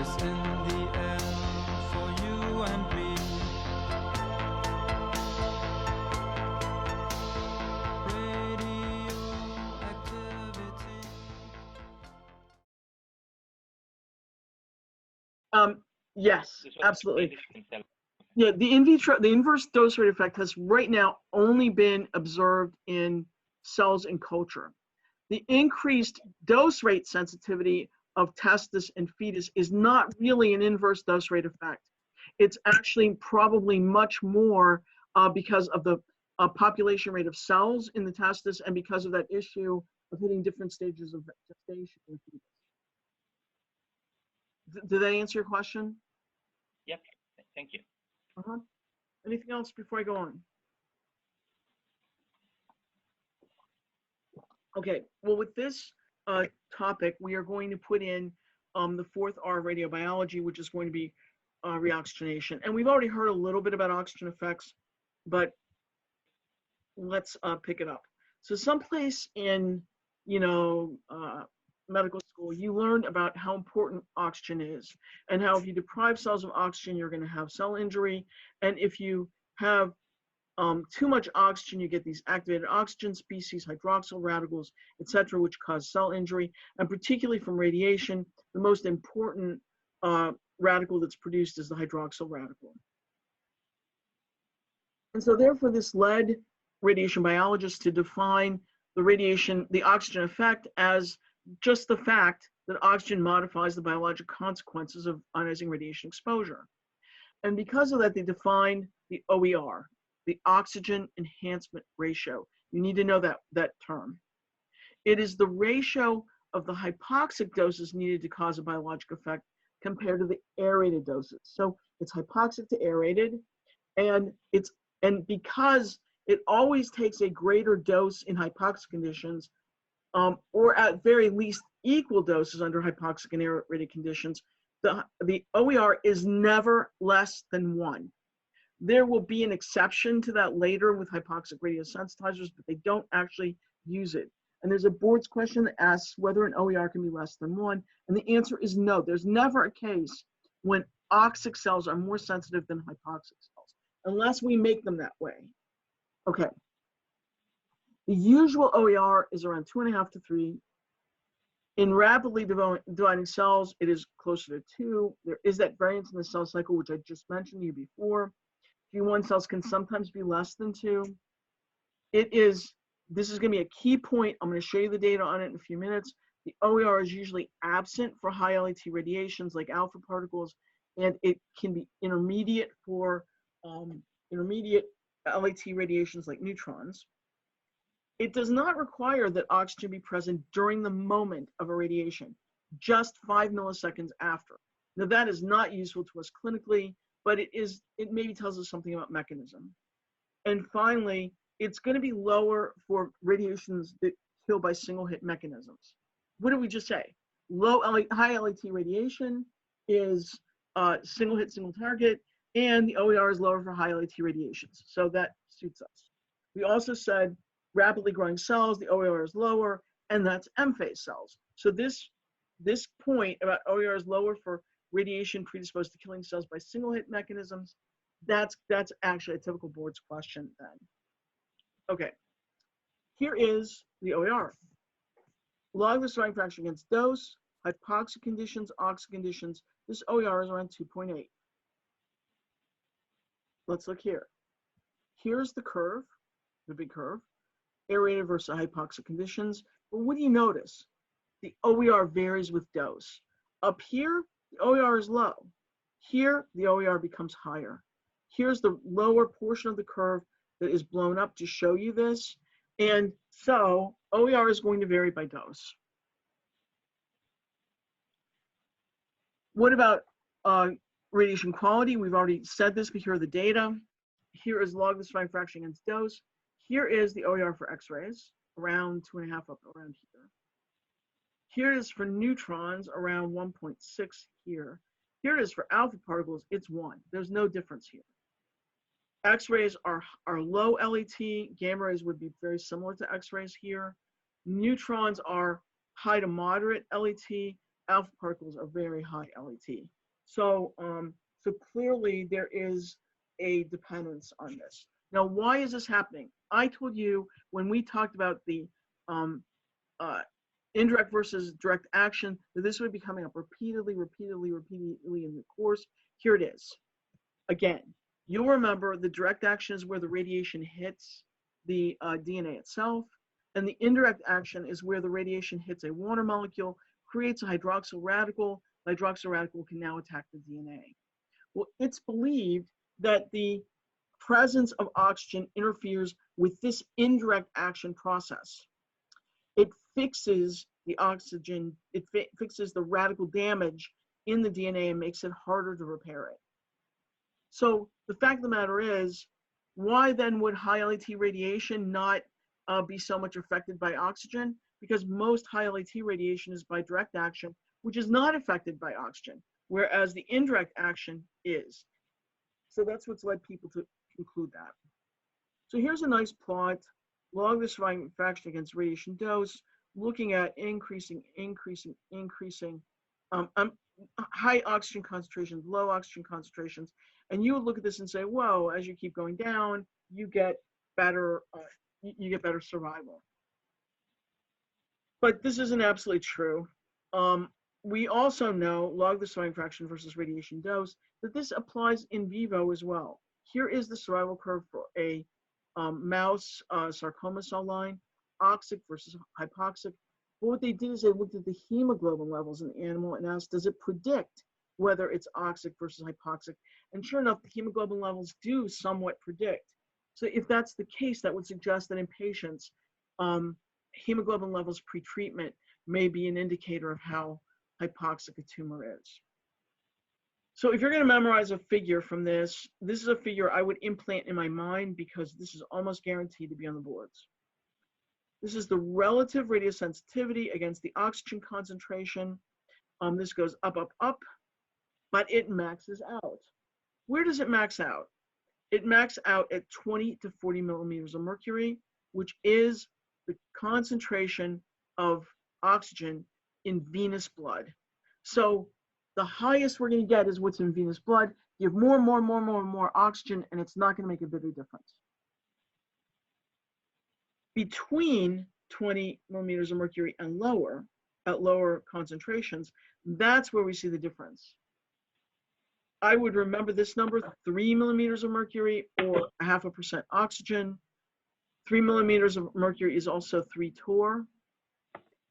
is in the air for you and me. Yes, absolutely. Yeah, the inverse dose rate effect has right now only been observed in cells in culture. The increased dose rate sensitivity of testis and fetus is not really an inverse dose rate effect. It's actually probably much more because of the population rate of cells in the testis and because of that issue of hitting different stages of gestation in fetus. Did that answer your question? Yep, thank you. Anything else before I go on? Okay, well, with this topic, we are going to put in the fourth R of radiobiology, which is going to be reoxygenation. And we've already heard a little bit about oxygen effects, but let's pick it up. So someplace in, medical school, you learned about how important oxygen is and how if you deprive cells of oxygen, you're going to have cell injury. And if you have too much oxygen, you get these activated oxygen species, hydroxyl radicals, etc., which cause cell injury. And particularly from radiation, the most important radical that's produced is the hydroxyl radical. And so therefore, this led radiation biologists to define the oxygen effect as just the fact that oxygen modifies the biologic consequences of ionizing radiation exposure. And because of that, they defined the OER, the oxygen enhancement ratio. You need to know that term. It is the ratio of the hypoxic doses needed to cause a biologic effect compared to the aerated doses. So it's hypoxic to aerated, and because it always takes a greater dose in hypoxic conditions, or at very least equal doses under hypoxic and aerated conditions, the OER is never less than 1. There will be an exception to that later with hypoxic radiosensitizers, but they don't actually use it. And there's a board's question that asks whether an OER can be less than 1, and the answer is no. There's never a case when oxic cells are more sensitive than hypoxic cells, unless we make them that way. Okay. The usual OER is around 2.5 to 3. In rapidly dividing cells, it is closer to 2. There is that variance in the cell cycle, which I just mentioned to you before. G1 cells can sometimes be less than 2. This is going to be a key point. I'm going to show you the data on it in a few minutes. The OER is usually absent for high LET radiations like alpha particles, and it can be intermediate for intermediate LET radiations like neutrons. It does not require that oxygen be present during the moment of irradiation, just 5 milliseconds after. Now that is not useful to us clinically, but it maybe tells us something about mechanism. And finally, it's going to be lower for radiations that kill by single hit mechanisms. What did we just say? High LET radiation is single hit, single target, and the OER is lower for high LET radiations. So that suits us. We also said rapidly growing cells, the OER is lower, and that's M phase cells. So this point about OER is lower for radiation predisposed to killing cells by single hit mechanisms, that's actually a typical board's question then. Okay, here is the OER. Log the starting fraction against dose, hypoxic conditions, oxic conditions, this OER is around 2.8. Let's look here. Here's the curve, the big curve, aerated versus hypoxic conditions. But what do you notice? The OER varies with dose. Up here, the OER is low. Here, the OER becomes higher. Here's the lower portion of the curve that is blown up to show you this. And so OER is going to vary by dose. What about radiation quality? We've already said this, but here are the data. Here is log the starting fraction against dose. Here is the OER for X-rays, around 2.5 up around here. Here it is for neutrons, around 1.6 here. Here it is for alpha particles, it's 1. There's no difference here. X-rays are low LET, gamma rays would be very similar to X-rays here. Neutrons are high to moderate LET, alpha particles are very high LET. So, so clearly there is a dependence on this. Now, why is this happening? I told you when we talked about the indirect versus direct action that this would be coming up repeatedly in the course. Here it is. Again, you'll remember the direct action is where the radiation hits the DNA itself, and the indirect action is where the radiation hits a water molecule, creates a hydroxyl radical. The hydroxyl radical can now attack the DNA. Well, it's believed that the presence of oxygen interferes with this indirect action process. It fixes the oxygen, it fixes the radical damage in the DNA and makes it harder to repair it. So the fact of the matter is, why then would high LET radiation not be so much affected by oxygen? Because most high LET radiation is by direct action, which is not affected by oxygen, whereas the indirect action is. So that's what's led people to conclude that. So here's a nice plot, log the surviving fraction against radiation dose, looking at increasing high oxygen concentrations, low oxygen concentrations, and you would look at this and say, whoa, as you keep going down, you get better survival. But this isn't absolutely true. We also know, log the surviving fraction versus radiation dose, that this applies in vivo as well. Here is the survival curve for a mouse sarcoma cell line, oxic versus hypoxic. But what they did is they looked at the hemoglobin levels in the animal and asked, does it predict whether it's oxic versus hypoxic? And sure enough, the hemoglobin levels do somewhat predict. So if that's the case, that would suggest that in patients, hemoglobin levels pre-treatment may be an indicator of how hypoxic a tumor is. So if you're going to memorize a figure from this, this is a figure I would implant in my mind because this is almost guaranteed to be on the boards. This is the relative radiosensitivity against the oxygen concentration. This goes up, but it maxes out. Where does it max out? It maxes out at 20 to 40 millimeters of mercury, which is the concentration of oxygen in venous blood. So the highest we're going to get is what's in venous blood. You have more oxygen, and it's not going to make a bit of difference. Between 20 millimeters of mercury and lower, at lower concentrations, that's where we see the difference. I would remember this number, 3 millimeters of mercury or 0.5% oxygen. 3 millimeters of mercury is also 3 torr.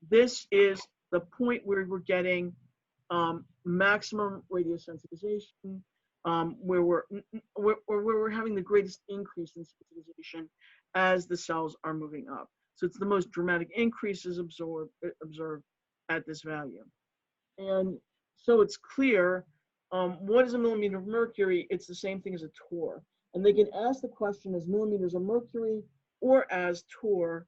This is the point where we're getting maximum radiosensitization, where we're having the greatest increase in sensitization as the cells are moving up. So it's the most dramatic increases observed at this value. And so it's clear, what is a millimeter of mercury? It's the same thing as a torr. And they can ask the question as millimeters of mercury or as torr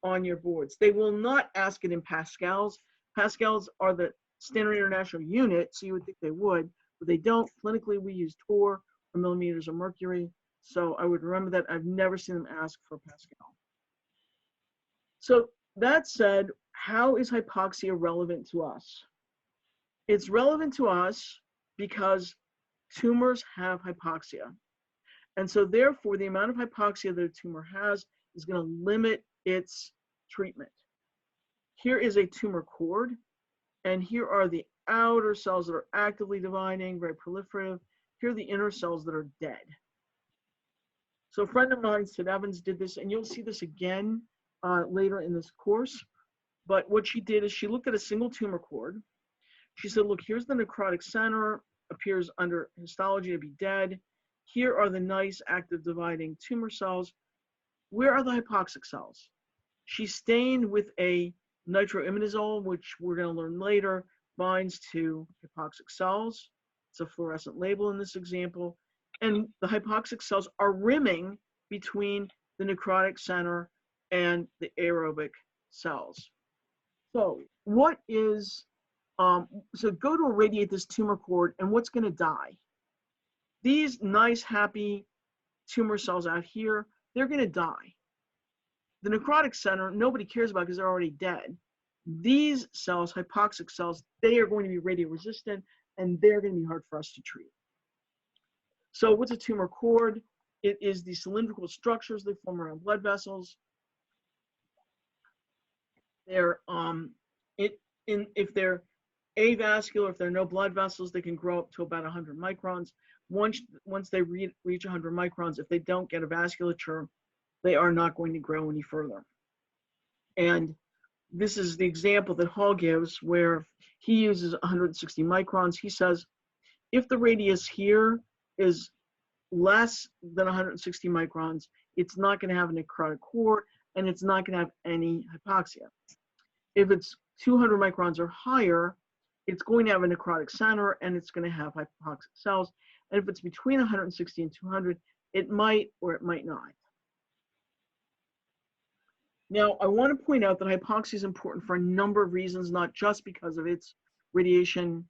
on your boards. They will not ask it in pascals. Pascals are the standard international unit, so you would think they would, but they don't. Clinically, we use torr or millimeters of mercury. So I would remember that. I've never seen them ask for Pascal. So that said, how is hypoxia relevant to us? It's relevant to us because tumors have hypoxia. And so therefore, the amount of hypoxia that a tumor has is going to limit its treatment. Here is a tumor cord, and here are the outer cells that are actively dividing, very proliferative. Here are the inner cells that are dead. So a friend of mine, Sid Evans, did this, and you'll see this again later in this course. But what she did is she looked at a single tumor cord. She said, look, here's the necrotic center, appears under histology to be dead. Here are the nice active dividing tumor cells. Where are the hypoxic cells? She stained with a nitroimidazole, which we're going to learn later, binds to hypoxic cells. It's a fluorescent label in this example. And the hypoxic cells are rimming between the necrotic center and the aerobic cells. So what is, so go to irradiate this tumor cord, and what's going to die? These nice, happy tumor cells out here, they're going to die. The necrotic center, nobody cares about because they're already dead. These cells, hypoxic cells, they are going to be radioresistant, and they're going to be hard for us to treat. So what's a tumor cord? It is the cylindrical structures that form around blood vessels. They're if they're avascular, if there are no blood vessels, they can grow up to about 100 microns. Once they reach 100 microns, if they don't get a vasculature, they are not going to grow any further. And this is the example that Hall gives, where he uses 160 microns. He says, if the radius here is less than 160 microns, it's not going to have a necrotic core, and it's not going to have any hypoxia. If it's 200 microns or higher, it's going to have a necrotic center, and it's going to have hypoxic cells. And if it's between 160 and 200, it might or it might not. Now, I want to point out that hypoxia is important for a number of reasons, not just because of its radiation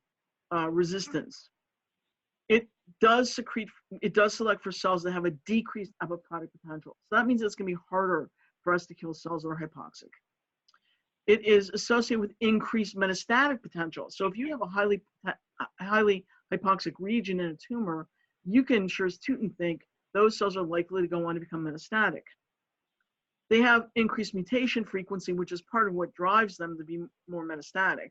resistance. It does select for cells that have a decreased apoptotic potential. So that means it's going to be harder for us to kill cells that are hypoxic. It is associated with increased metastatic potential. So if you have a highly hypoxic region in a tumor, you can sure as tootin' think those cells are likely to go on to become metastatic. They have increased mutation frequency, which is part of what drives them to be more metastatic.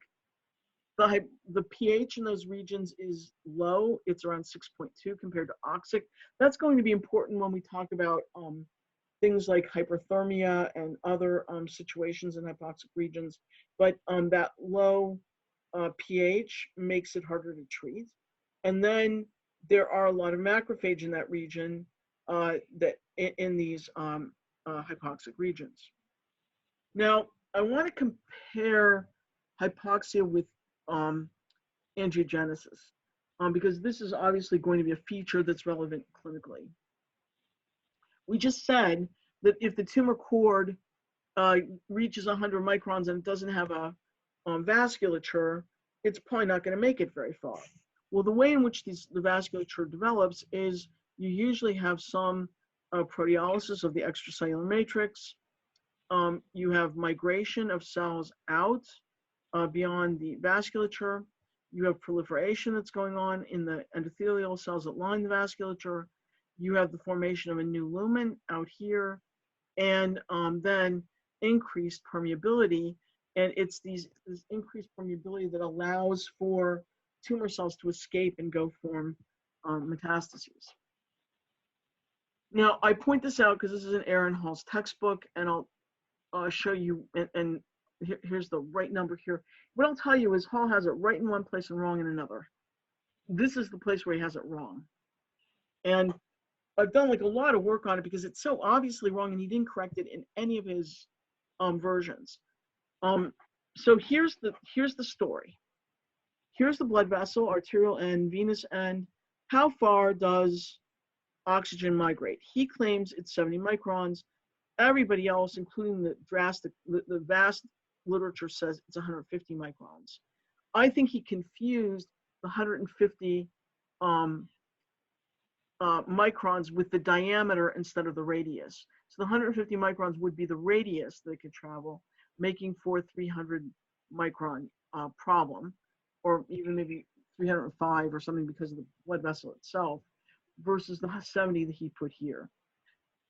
The pH in those regions is low. It's around 6.2 compared to oxic. That's going to be important when we talk about things like hyperthermia and other situations in hypoxic regions. But that low pH makes it harder to treat. And then there are a lot of macrophage in that region in these hypoxic regions. Now, I want to compare hypoxia with angiogenesis, because this is obviously going to be a feature that's relevant clinically. We just said that if the tumor cord reaches 100 microns and it doesn't have a vasculature, it's probably not going to make it very far. Well, the way in which the vasculature develops is you usually have some proteolysis of the extracellular matrix. You have migration of cells out beyond the vasculature. You have proliferation that's going on in the endothelial cells that line the vasculature. You have the formation of a new lumen out here, and then increased permeability. And it's this increased permeability that allows for tumor cells to escape and go form metastases. Now, I point this out because this is an error in Hall's textbook, and I'll show you, and here's the right number here. What I'll tell you is Hall has it right in one place and wrong in another. This is the place where he has it wrong. And I've done like a lot of work on it because it's so obviously wrong, and he didn't correct it in any of his versions. So here's the story. Here's the blood vessel, arterial end, venous end. How far does oxygen migrate? He claims it's 70 microns. Everybody else, including the vast literature, says it's 150 microns. I think he confused the 150 microns with the diameter instead of the radius. So the 150 microns would be the radius that it could travel, making for 300 micron problem, or even maybe 305 or something because of the blood vessel itself, versus the 70 that he put here.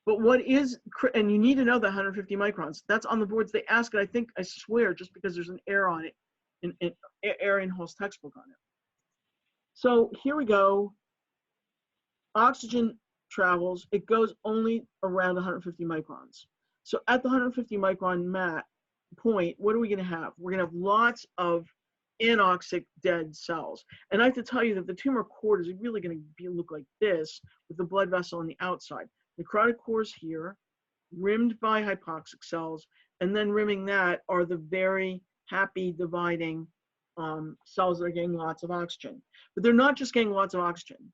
But what is, and you need to know the 150 microns, that's on the boards. They ask it, I swear, just because there's an error on it, error in Hall's textbook on it. So here we go. Oxygen travels, it goes only around 150 microns. So at the 150 micron point, what are we going to have? We're going to have lots of anoxic dead cells. And I have to tell you that the tumor cord is really going to look like this, with the blood vessel on the outside. Necrotic cores here, rimmed by hypoxic cells, and then rimming that are the very happy dividing cells that are getting lots of oxygen. But they're not just getting lots of oxygen.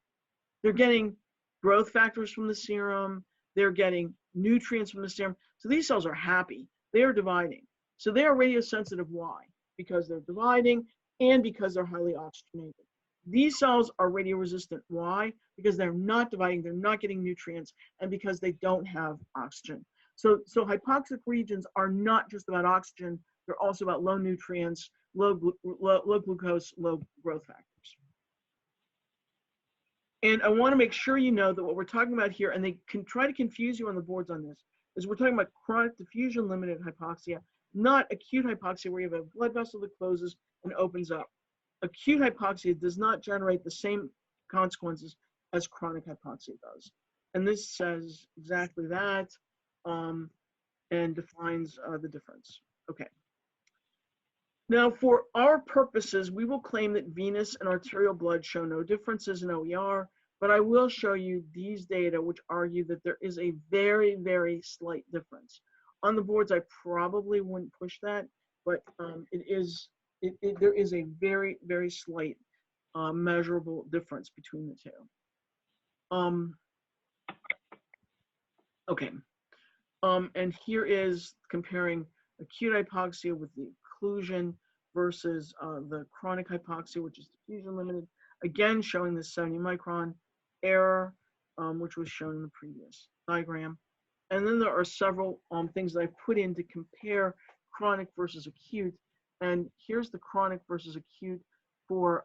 They're getting growth factors from the serum. They're getting nutrients from the serum. So these cells are happy. They are dividing. So they are radiosensitive. Why? Because they're dividing and because they're highly oxygenated. These cells are radioresistant. Why? Because they're not dividing, they're not getting nutrients, and because they don't have oxygen. So hypoxic regions are not just about oxygen, They're also about low nutrients, low glucose, low growth factors. And I want to make sure you know that what we're talking about here, and they can try to confuse you on the boards on this, is we're talking about chronic diffusion limited hypoxia, not acute hypoxia where you have a blood vessel that closes and opens up. Acute hypoxia does not generate the same consequences as chronic hypoxia does. And this says exactly that and defines the difference. Okay. Now, for our purposes, we will claim that venous and arterial blood show no differences in OER, but I will show you these data which argue that there is a very, very slight difference. On the boards, I probably wouldn't push that, but there is a very, very slight measurable difference between the two. Okay. And here is comparing acute hypoxia with the occlusion versus the chronic hypoxia, which is diffusion limited. Again, showing the 70 micron error, which was shown in the previous diagram. And then there are several things that I put in to compare chronic versus acute. And here's the chronic versus acute for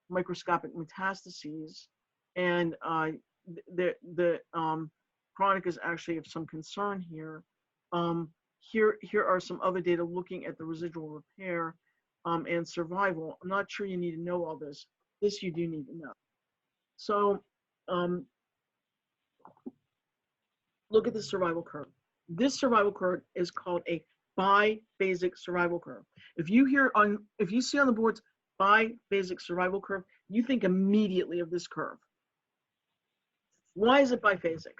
microscopic metastases. And the chronic is actually of some concern here. Here are some other data looking at the residual repair and survival. I'm not sure you need to know all this. This you do need to know. So look at the survival curve. This survival curve is called a biphasic survival curve. If you see on the boards biphasic survival curve, you think immediately of this curve. Why is it biphasic?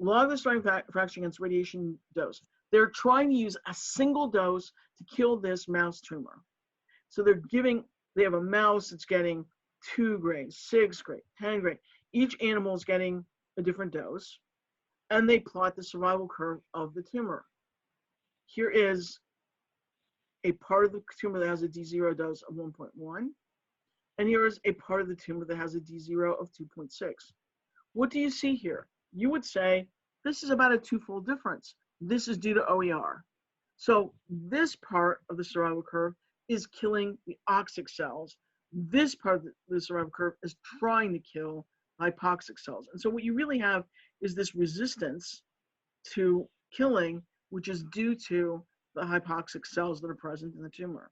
Log the starting fraction against radiation dose. They're trying to use a single dose to kill this mouse tumor. So they have a mouse that's getting 2 Gray, 6 Gray, 10 Gray. Each animal is getting a different dose, and they plot the survival curve of the tumor. Here is a part of the tumor that has a D0 dose of 1.1, and here is a part of the tumor that has a D0 of 2.6. What do you see here? You would say this is about a 2-fold difference. This is due to OER. So this part of the survival curve is killing the oxic cells. This part of the survival curve is trying to kill hypoxic cells. And so what you really have is this resistance to killing, which is due to the hypoxic cells that are present in the tumor.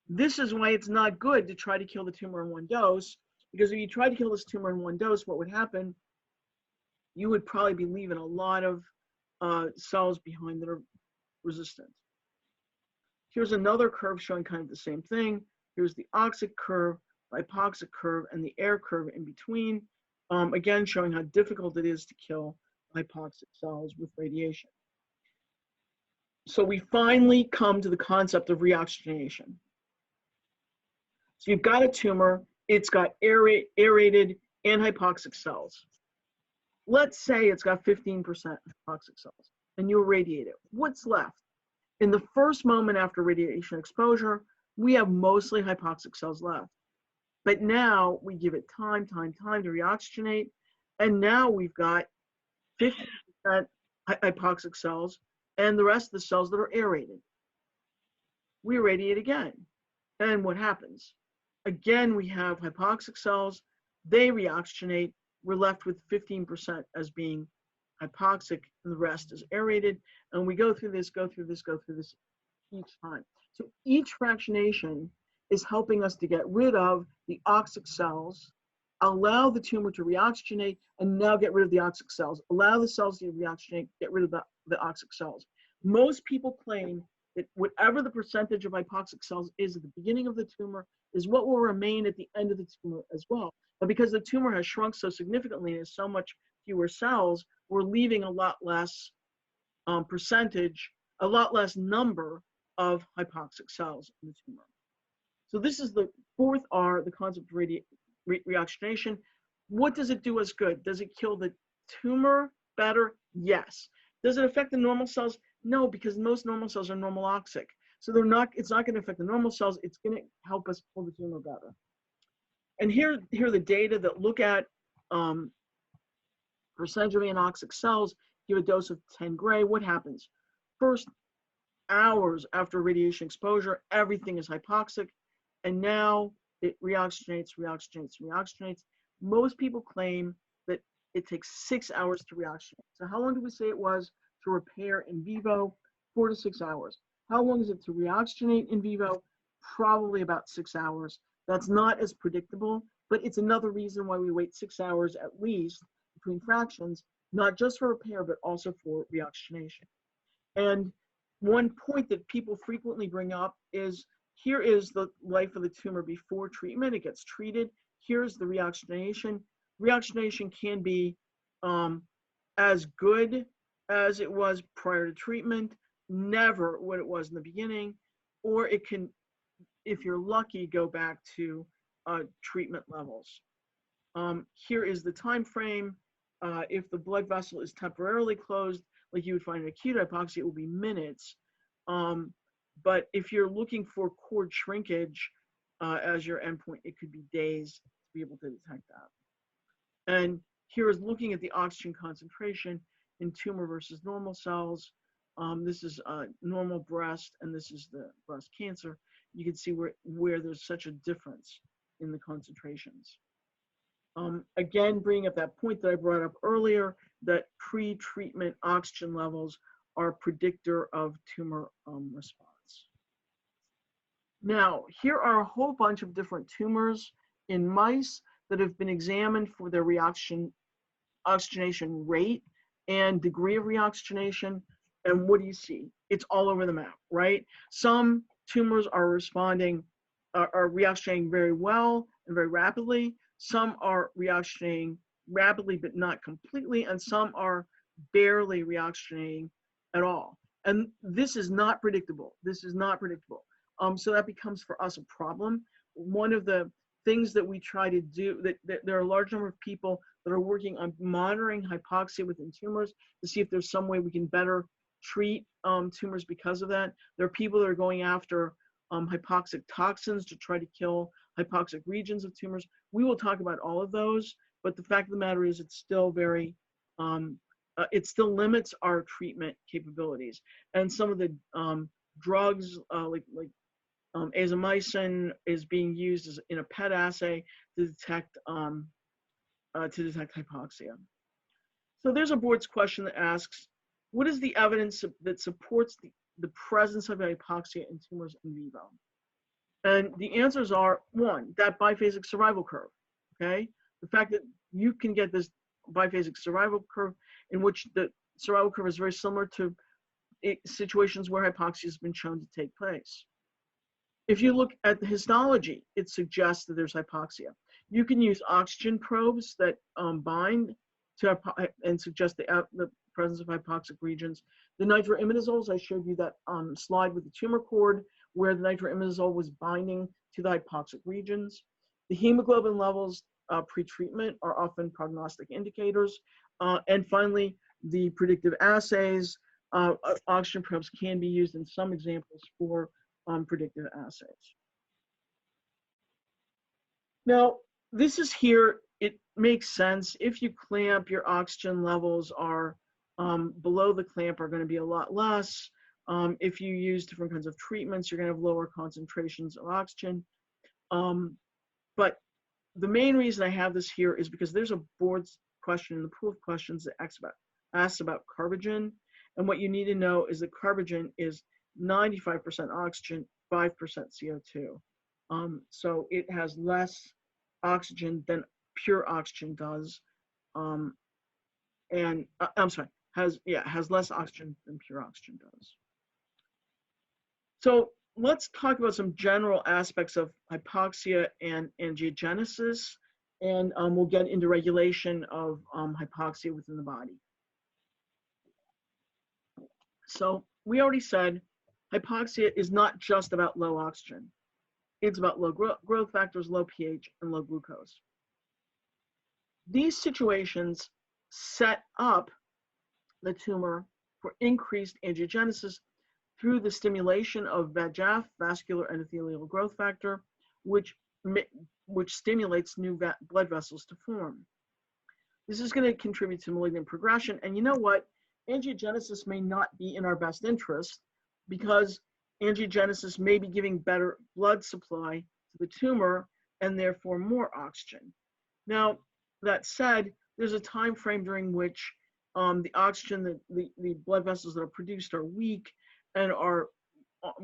This is why it's not good to try to kill the tumor in one dose, because if you try to kill this tumor in one dose, what would happen? You would probably be leaving a lot of cells behind that are resistant. Here's another curve showing kind of the same thing. Here's the oxic curve, hypoxic curve, and the air curve in between. Again, showing how difficult it is to kill hypoxic cells with radiation. So we finally come to the concept of reoxygenation. So you've got a tumor, it's got aerated and hypoxic cells. Let's say it's got 15% hypoxic cells, and you irradiate it. What's left? In the first moment after radiation exposure, we have mostly hypoxic cells left. But now we give it time to reoxygenate, and now we've got 50% hypoxic cells and the rest of the cells that are aerated. We irradiate again, and what happens? Again, we have hypoxic cells, they reoxygenate, we're left with 15% as being hypoxic, and the rest is aerated, and we go through this each time. So each fractionation is helping us to get rid of the oxic cells, allow the tumor to reoxygenate, and now get rid of the oxic cells. Allow the cells to reoxygenate, get rid of the oxic cells. Most people claim that whatever the percentage of hypoxic cells is at the beginning of the tumor is what will remain at the end of the tumor as well. But because the tumor has shrunk so significantly and has so much fewer cells, we're leaving a lot less percentage, a lot less number of hypoxic cells in the tumor. So this is the fourth R, the concept of reoxygenation. What does it do us good? Does it kill the tumor better? Yes. Does it affect the normal cells? No, because most normal cells are normal oxic. So it's not going to affect the normal cells. It's going to help us kill the tumor better. And here are the data that look at percentage of anoxic cells, give a dose of 10 Gray. What happens? First, hours after radiation exposure, everything is hypoxic, and now it reoxygenates, reoxygenates, reoxygenates. Most people claim that it takes 6 hours to reoxygenate. So how long do we say it was to repair in vivo? 4 to 6 hours. How long is it to reoxygenate in vivo? Probably about 6 hours. That's not as predictable, but it's another reason why we wait 6 hours at least between fractions, not just for repair, but also for reoxygenation. And one point that people frequently bring up is, here is the life of the tumor before treatment. It gets treated. Here's the reoxygenation. Reoxygenation can be as good as it was prior to treatment, never what it was in the beginning, or it can, if you're lucky, go back to treatment levels. Here is the time frame. If the blood vessel is temporarily closed, like you would find in acute hypoxia, it will be minutes. But if you're looking for cord shrinkage as your endpoint, it could be days to be able to detect that. And here is looking at the oxygen concentration in tumor versus normal cells. This is normal breast, and this is the breast cancer. You can see where there's such a difference in the concentrations. Again, bringing up that point that I brought up earlier, that pre-treatment oxygen levels are a predictor of tumor response. Now, here are a whole bunch of different tumors in mice that have been examined for their oxygenation rate and degree of reoxygenation. And what do you see? It's all over the map, right? Some tumors are responding, are reoxygenating very well and very rapidly. Some are reoxygenating rapidly but not completely, and some are barely reoxygenating at all. And this is not predictable. This is not predictable. So that becomes for us a problem. One of the things that we try to do, that there are a large number of people that are working on monitoring hypoxia within tumors to see if there's some way we can better treat tumors because of that. There are people that are going after hypoxic toxins to try to kill hypoxic regions of tumors. We will talk about all of those, but the fact of the matter is it's still very, it still limits our treatment capabilities. And some of the drugs like azomycin is being used in a PET assay to detect hypoxia. So there's a board's question that asks, what is the evidence that supports the presence of hypoxia in tumors in vivo? And the answers are, one, that biphasic survival curve, okay? The fact that you can get this biphasic survival curve in which the survival curve is very similar to situations where hypoxia has been shown to take place. If you look at the histology, it suggests that there's hypoxia. You can use oxygen probes that bind to and suggest the presence of hypoxic regions. The nitroimidazoles, I showed you that slide with the tumor cord where the nitroimidazole was binding to the hypoxic regions. The hemoglobin levels pre-treatment are often prognostic indicators. And finally, the predictive assays, oxygen probes can be used in some examples for predictive assays. Now, this is here, it makes sense. If you clamp, your oxygen levels are below the clamp are going to be a lot less. If you use different kinds of treatments, you're going to have lower concentrations of oxygen. But the main reason I have this here is because there's a board's question in the pool of questions that asks about carbogen. And what you need to know is that carbogen is 95% oxygen, 5% CO2. So it has less oxygen than pure oxygen does. I'm sorry, has less oxygen than pure oxygen does. So let's talk about some general aspects of hypoxia and angiogenesis, and we'll get into regulation of hypoxia within the body. So we already said hypoxia is not just about low oxygen. It's about low growth factors, low pH, and low glucose. These situations set up the tumor for increased angiogenesis through the stimulation of VEGF, vascular endothelial growth factor, which stimulates new blood vessels to form. This is going to contribute to malignant progression. And you know what? Angiogenesis may not be in our best interest, because angiogenesis may be giving better blood supply to the tumor and therefore more oxygen. Now, that said, there's a time frame during which the oxygen, the blood vessels that are produced are weak and are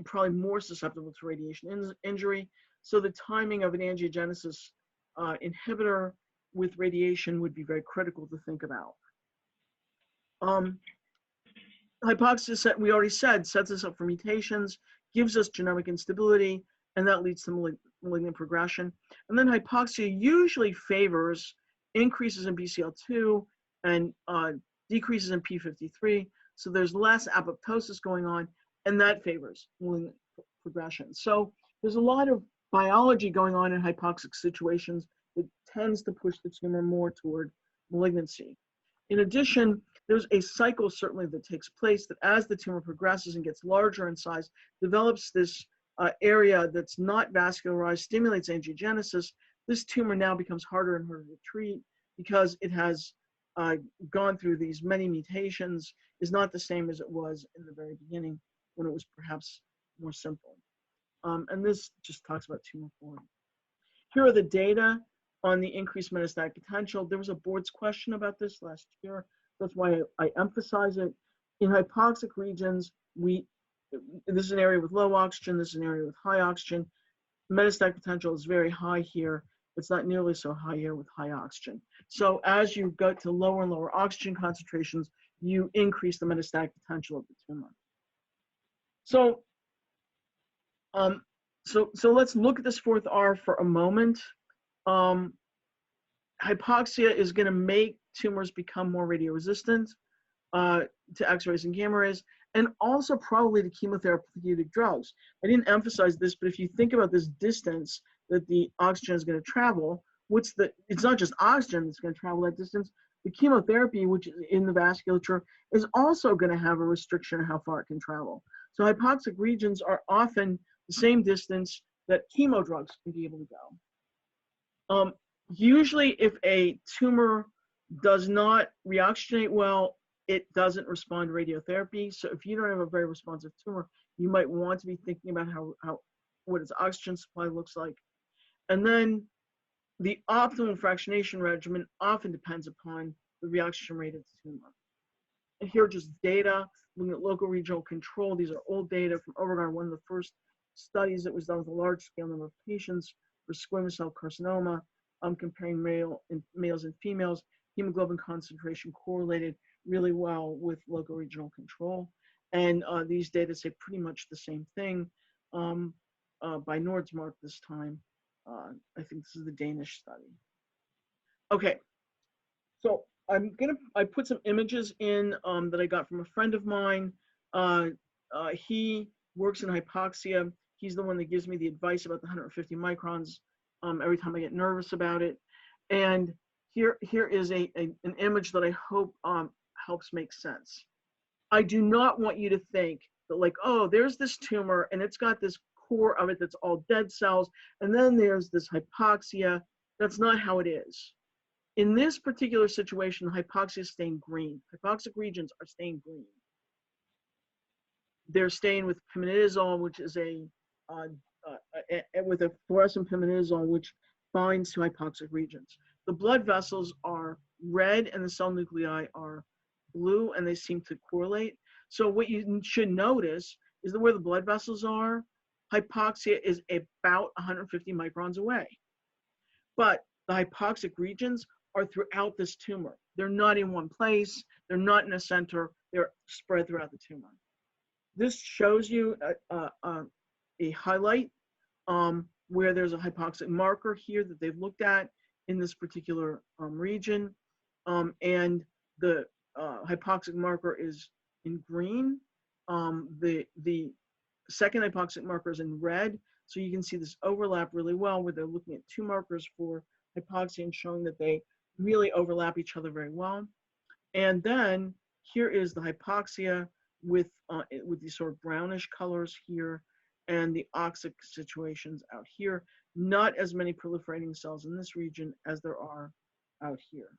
probably more susceptible to radiation injury. So the timing of an angiogenesis inhibitor with radiation would be very critical to think about. Hypoxia, we already said, sets us up for mutations, gives us genomic instability, and that leads to malignant progression. And then hypoxia usually favors increases in BCL2 and decreases in P53. So there's less apoptosis going on, and that favors malignant progression. So there's a lot of biology going on in hypoxic situations that tends to push the tumor more toward malignancy. In addition, there's a cycle certainly that takes place that as the tumor progresses and gets larger in size, develops this area that's not vascularized, stimulates angiogenesis. This tumor now becomes harder and harder to treat because it has gone through these many mutations, is not the same as it was in the very beginning when it was perhaps more simple. And this just talks about tumor form. Here are the data on the increased metastatic potential. There was a board's question about this last year. That's why I emphasize it. In hypoxic regions, this is an area with low oxygen, this is an area with high oxygen. Metastatic potential is very high here. It's not nearly so high here with high oxygen. So as you go to lower and lower oxygen concentrations, you increase the metastatic potential of the tumor. So, so let's look at this fourth R for a moment. Hypoxia is going to make tumors become more radioresistant to X-rays and gamma rays, and also probably to chemotherapeutic drugs. I didn't emphasize this, but if you think about this distance that the oxygen is going to travel, it's not just oxygen that's going to travel that distance. The chemotherapy, which is in the vasculature, is also going to have a restriction on how far it can travel. So hypoxic regions are often the same distance that chemo drugs can be able to go. Usually, if a tumor does not reoxygenate well, it doesn't respond to radiotherapy. So if you don't have a very responsive tumor, you might want to be thinking about what its oxygen supply looks like. And then the optimal fractionation regimen often depends upon the reoxygen rate of the tumor. And here are just data, looking at local regional control. These are old data from Overgard, one of the first studies that was done with a large scale number of patients for squamous cell carcinoma, comparing males and females. Hemoglobin concentration correlated really well with local regional control. And these data say pretty much the same thing by Nordsmark this time. I think this is the Danish study. Okay, so I put some images in that I got from a friend of mine. He works in hypoxia. He's the one that gives me the advice about the 150 microns every time I get nervous about it. And here is an image that I hope helps make sense. I do not want you to think that like, oh, there's this tumor and it's got this core of it that's all dead cells, and then there's this hypoxia. That's not how it is. In this particular situation, hypoxia is staying green. Hypoxic regions are staying green. They're staying with pimenidazole, which is with a fluorescent pimenidazole, which binds to hypoxic regions. The blood vessels are red and the cell nuclei are blue, and they seem to correlate. So what you should notice is that where the blood vessels are, hypoxia is about 150 microns away. But the hypoxic regions are throughout this tumor. They're not in one place. They're not in a center. They're spread throughout the tumor. This shows you a highlight where there's a hypoxic marker here that they've looked at in this particular region. And the hypoxic marker is in green. The second hypoxic marker is in red. So you can see this overlap really well where they're looking at two markers for hypoxia and showing that they really overlap each other very well. And then here is the hypoxia with these sort of brownish colors here and the oxic situations out here. Not as many proliferating cells in this region as there are out here.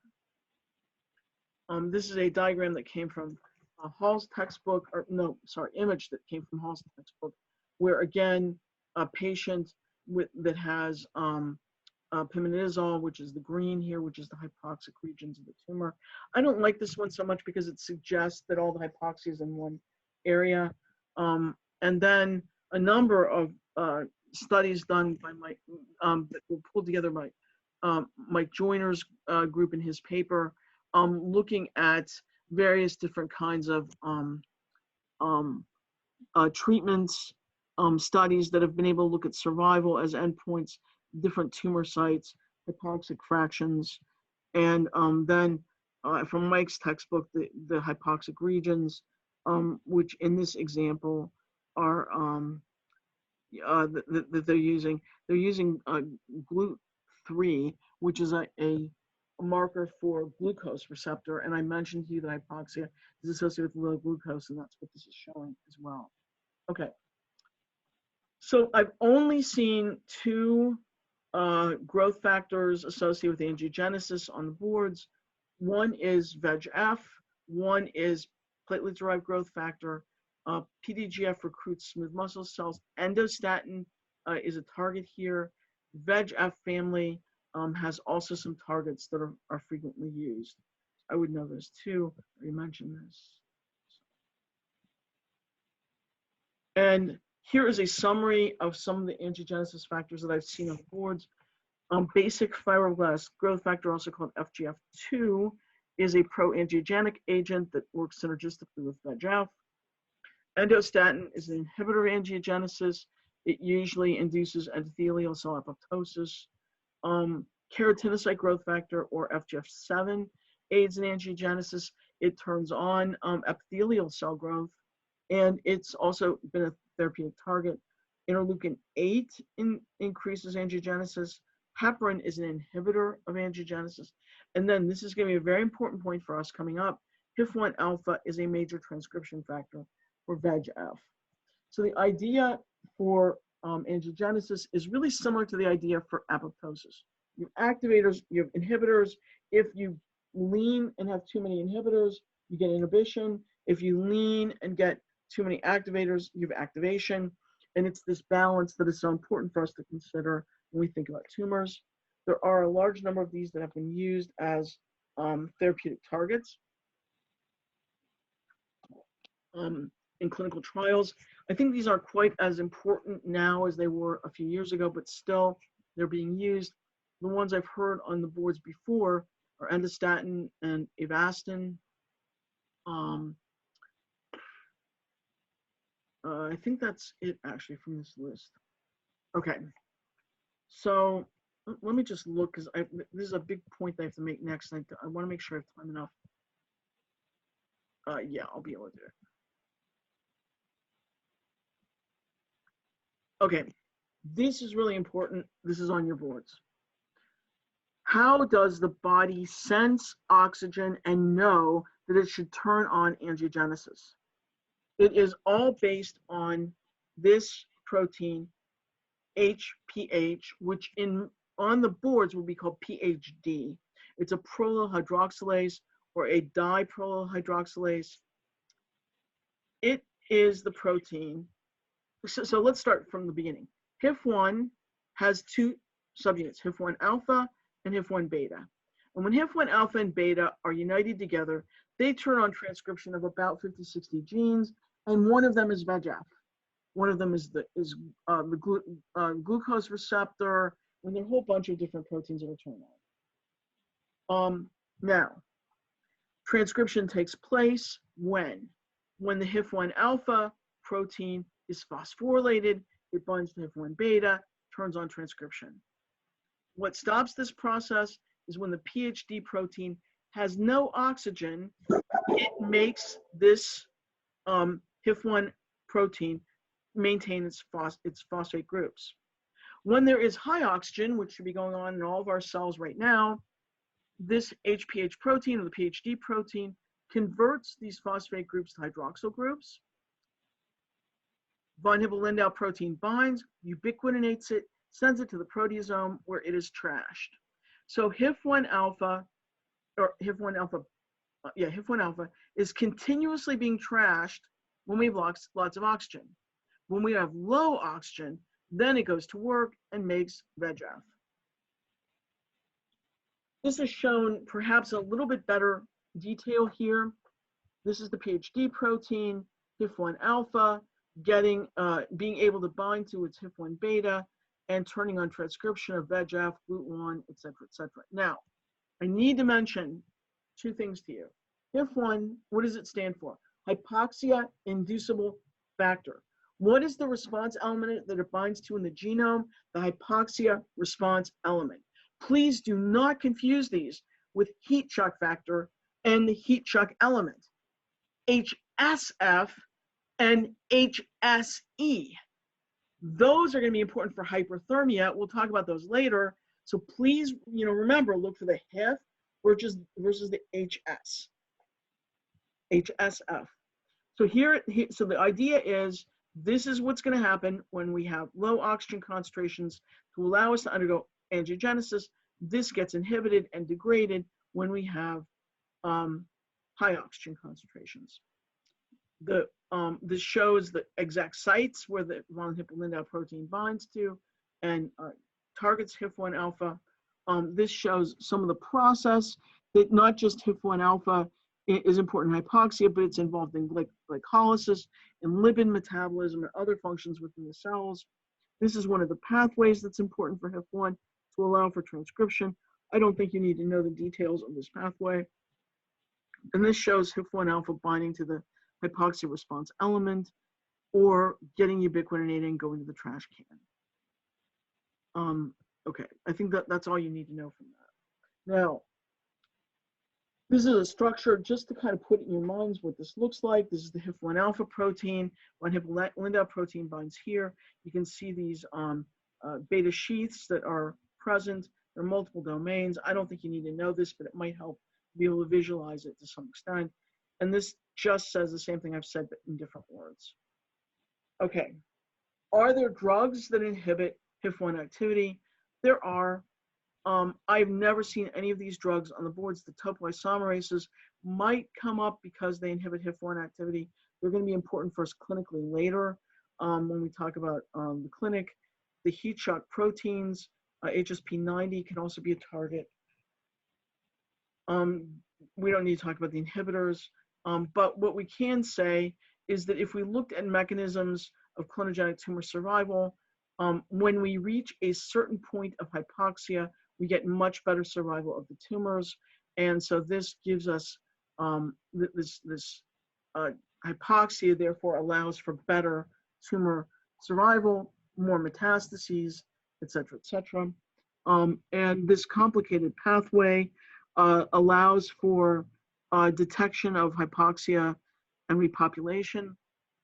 This is a diagram that came from Hall's textbook, or no, sorry, image that came from Hall's textbook, where again, a patient that has pimenidazole, which is the green here, which is the hypoxic regions of the tumor. I don't like this one so much because it suggests that all the hypoxia is in one area. And then a number of studies done by Mike, that were pulled together by Mike Joyner's group in his paper, looking at various different kinds of treatments, studies that have been able to look at survival as endpoints, different tumor sites, hypoxic fractions, and then from Mike's textbook, the hypoxic regions, which in this example are that they're using. They're using GLUT3, which is a marker for glucose receptor, and I mentioned to you that hypoxia is associated with low glucose, and that's what this is showing as well. Okay, so I've only seen two growth factors associated with angiogenesis on the boards. One is VEGF, one is platelet-derived growth factor. PDGF recruits smooth muscle cells. Endostatin is a target here. VEGF family has also some targets that are frequently used. I would know those too. I already mentioned this. And here is a summary of some of the angiogenesis factors that I've seen on boards. Basic fibroblast growth factor, also called FGF2, is a pro-angiogenic agent that works synergistically with VEGF. Endostatin is an inhibitor of angiogenesis. It usually induces endothelial cell apoptosis. Keratinocyte growth factor, or FGF7, aids in angiogenesis. It turns on epithelial cell growth, and it's also been a therapeutic target. Interleukin-8 increases angiogenesis. Heparin is an inhibitor of angiogenesis. And then this is going to be a very important point for us coming up. HIF-1 alpha is a major transcription factor for VEGF. So the idea for angiogenesis is really similar to the idea for apoptosis. You have activators, you have inhibitors. If you lean and have too many inhibitors, you get inhibition. If you lean and get too many activators, you have activation. And it's this balance that is so important for us to consider when we think about tumors. There are a large number of these that have been used as therapeutic targets in clinical trials. I think these aren't quite as important now as they were a few years ago, but still they're being used. The ones I've heard on the boards before are endostatin and Avastin. I think that's it actually from this list. Okay, so let me just look, because this is a big point that I have to make next. I want to make sure I have time enough. Yeah, I'll be able to do it. Okay, this is really important. This is on your boards. How does the body sense oxygen and know that it should turn on angiogenesis? It is all based on this protein, HPH, which on the boards will be called PHD. It's a prolyl hydroxylase or a diprolyl hydroxylase. It is the protein. So let's start from the beginning. HIF1 has two subunits, HIF1 alpha and HIF1 beta. And when HIF1 alpha and beta are united together, they turn on transcription of about 50, 60 genes, and one of them is VEGF. One of them is the glucose receptor, and there are a whole bunch of different proteins that are turned on. Now, transcription takes place when the HIF1 alpha protein is phosphorylated, it binds to HIF1 beta, turns on transcription. What stops this process is when the PHD protein has no oxygen, it makes this HIF1 protein maintain its phosphate groups. When there is high oxygen, which should be going on in all of our cells right now, this HPH protein, or the PHD protein, converts these phosphate groups to hydroxyl groups. Von Hippel-Lindau protein binds, ubiquitinates it, sends it to the proteasome where it is trashed. So HIF1 alpha, or HIF1 alpha HIF1 alpha, is continuously being trashed when we have lots of oxygen. When we have low oxygen, then it goes to work and makes VEGF. This is shown perhaps a little bit better detail here. This is the PhD protein, HIF1 alpha, being able to bind to its HIF1 beta and turning on transcription of VEGF, GLUT1, et cetera, Now, I need to mention two things to you. HIF1, what does it stand for? Hypoxia-inducible factor. What is the response element that it binds to in the genome? The hypoxia response element. Please do not confuse these with heat shock factor and the heat shock element. HSF and HSE. Those are going to be important for hyperthermia. We'll talk about those later. So please, remember, look for the HIF versus the HSF. So so the idea is this is what's going to happen when we have low oxygen concentrations to allow us to undergo angiogenesis. This gets inhibited and degraded when we have high oxygen concentrations. This shows the exact sites where the von Hippel-Lindau protein binds to and targets HIF1 alpha. This shows some of the process that not just HIF1 alpha is important in hypoxia, but it's involved in glycolysis and lipid metabolism and other functions within the cells. This is one of the pathways that's important for HIF1 to allow for transcription. I don't think you need to know the details of this pathway. And this shows HIF1 alpha binding to the hypoxia response element or getting ubiquitinated and going to the trash can. Okay, I think that's all you need to know from that. Now, this is a structure just to kind of put in your minds what this looks like. This is the HIF1 alpha protein. Von Hippel-Lindau protein binds here. You can see these beta sheaths that are present. There are multiple domains. I don't think you need to know this, but it might help be able to visualize it to some extent. And this just says the same thing I've said, but in different words. Okay, are there drugs that inhibit HIF1 activity? There are. I've never seen any of these drugs on the boards. The topoisomerases might come up because they inhibit HIF1 activity. They're going to be important for us clinically later when we talk about the clinic. The heat shock proteins, HSP90 can also be a target. We don't need to talk about the inhibitors, but what we can say is that if we looked at mechanisms of clonogenic tumor survival, when we reach a certain point of hypoxia, we get much better survival of the tumors. And so this gives us this hypoxia, therefore allows for better tumor survival, more metastases, et cetera, and this complicated pathway allows for detection of hypoxia and repopulation.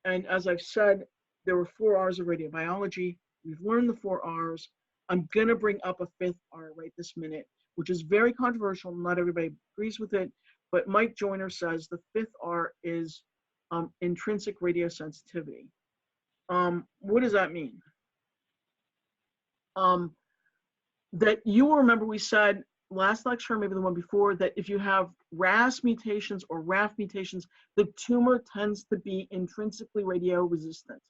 And as I've said, there were 4 R's of radiobiology. We've learned the 4 R's. I'm going to bring up a 5th R right this minute, which is very controversial. Not everybody agrees with it, but Mike Joyner says the 5th R is intrinsic radiosensitivity. What does that mean? That you will remember we said last lecture, maybe the one before, that if you have RAS mutations or RAF mutations, the tumor tends to be intrinsically radio resistant.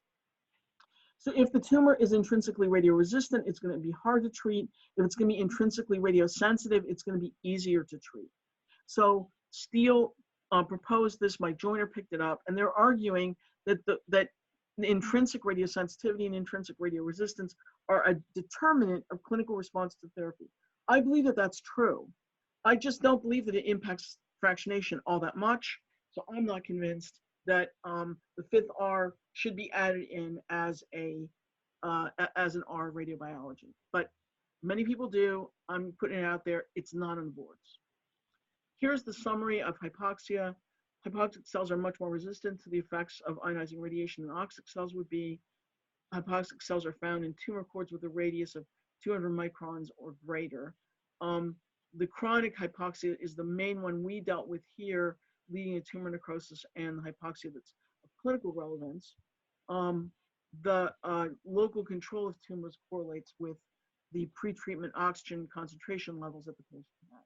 So if the tumor is intrinsically radio resistant, it's going to be hard to treat. If it's going to be intrinsically radiosensitive, it's going to be easier to treat. So Steele proposed this, Mike Joyner picked it up, and they're arguing that the intrinsic radiosensitivity and intrinsic radioresistance are a determinant of clinical response to therapy. I believe that that's true. I just don't believe that it impacts fractionation all that much. So I'm not convinced that the 5th R should be added in as an R of radiobiology. But many people do. I'm putting it out there. It's not on the boards. Here's the summary of hypoxia. Hypoxic cells are much more resistant to the effects of ionizing radiation than oxic cells would be. Hypoxic cells are found in tumor cords with a radius of 200 microns or greater. The chronic hypoxia is the main one we dealt with here, leading to tumor necrosis and the hypoxia that's of clinical relevance. The local control of tumors correlates with the pretreatment oxygen concentration levels that the patient had.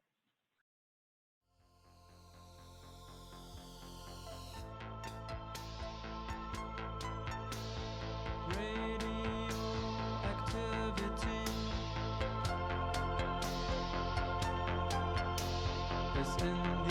in